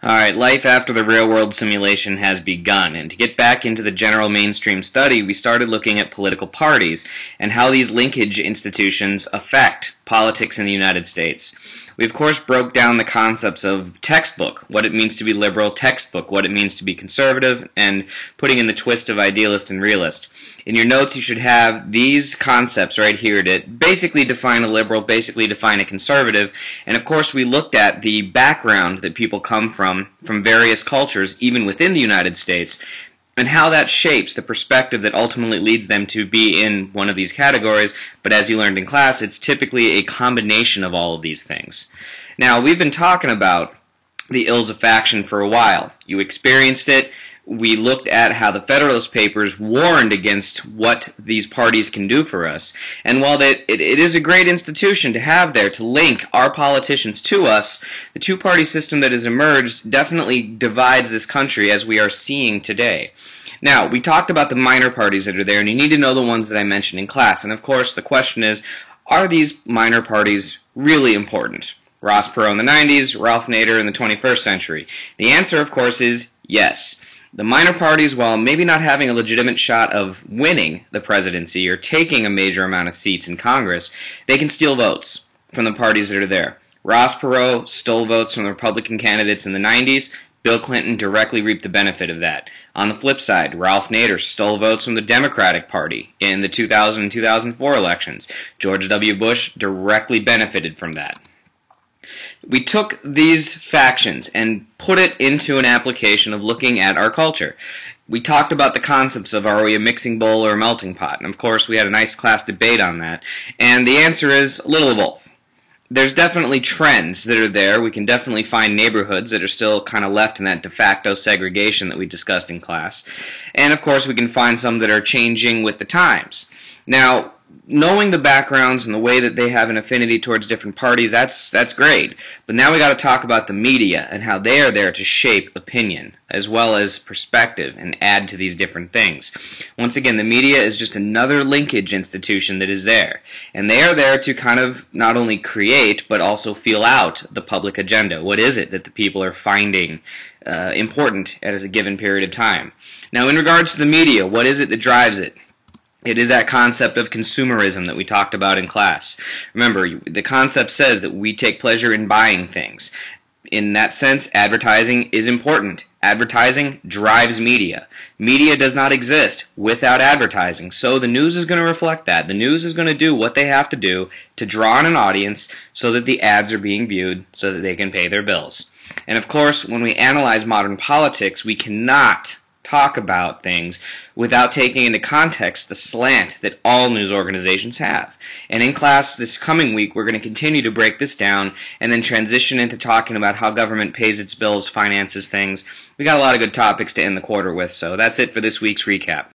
Alright, life after the real-world simulation has begun, and to get back into the general mainstream study, we started looking at political parties and how these linkage institutions affect politics in the United States. We of course broke down the concepts of textbook, what it means to be liberal, textbook, what it means to be conservative, and putting in the twist of idealist and realist. In your notes you should have these concepts right here to basically define a liberal, basically define a conservative, and of course we looked at the background that people come from various cultures, even within the United States, and how that shapes the perspective that ultimately leads them to be in one of these categories. But as you learned in class, it's typically a combination of all of these things. Now, we've been talking about the ills of faction for a while. You experienced it. We looked at how the Federalist Papers warned against what these parties can do for us. And while it is a great institution to have there to link our politicians to us, the two-party system that has emerged definitely divides this country as we are seeing today. Now, we talked about the minor parties that are there, and you need to know the ones that I mentioned in class. And of course, the question is, are these minor parties really important? Ross Perot in the 90s, Ralph Nader in the 21st century. The answer, of course, is yes. The minor parties, while maybe not having a legitimate shot of winning the presidency or taking a major amount of seats in Congress, they can steal votes from the parties that are there. Ross Perot stole votes from the Republican candidates in the 90s. Bill Clinton directly reaped the benefit of that. On the flip side, Ralph Nader stole votes from the Democratic Party in the 2000 and 2004 elections. George W. Bush directly benefited from that. We took these factions and put it into an application of looking at our culture. We talked about the concepts of are we a mixing bowl or a melting pot, and of course we had a nice class debate on that, and the answer is a little of both. There's definitely trends that are there. We can definitely find neighborhoods that are still kind of left in that de facto segregation that we discussed in class, and of course we can find some that are changing with the times. Now, knowing the backgrounds and the way that they have an affinity towards different parties, that's great. But now we got to talk about the media and how they are there to shape opinion as well as perspective and add to these different things. Once again, the media is just another linkage institution that is there. And they are there to kind of not only create but also feel out the public agenda. What is it that the people are finding important at a given period of time? Now, in regards to the media, what is it that drives it? It is that concept of consumerism that we talked about in class. Remember, the concept says that we take pleasure in buying things. In that sense, advertising is important. Advertising drives media. Media does not exist without advertising, so the news is going to reflect that. The news is going to do what they have to do to draw in an audience so that the ads are being viewed so that they can pay their bills. And of course, when we analyze modern politics, we cannot talk about things without taking into context the slant that all news organizations have. And in class this coming week, we're going to continue to break this down and then transition into talking about how government pays its bills, finances things. We got a lot of good topics to end the quarter with, so that's it for this week's recap.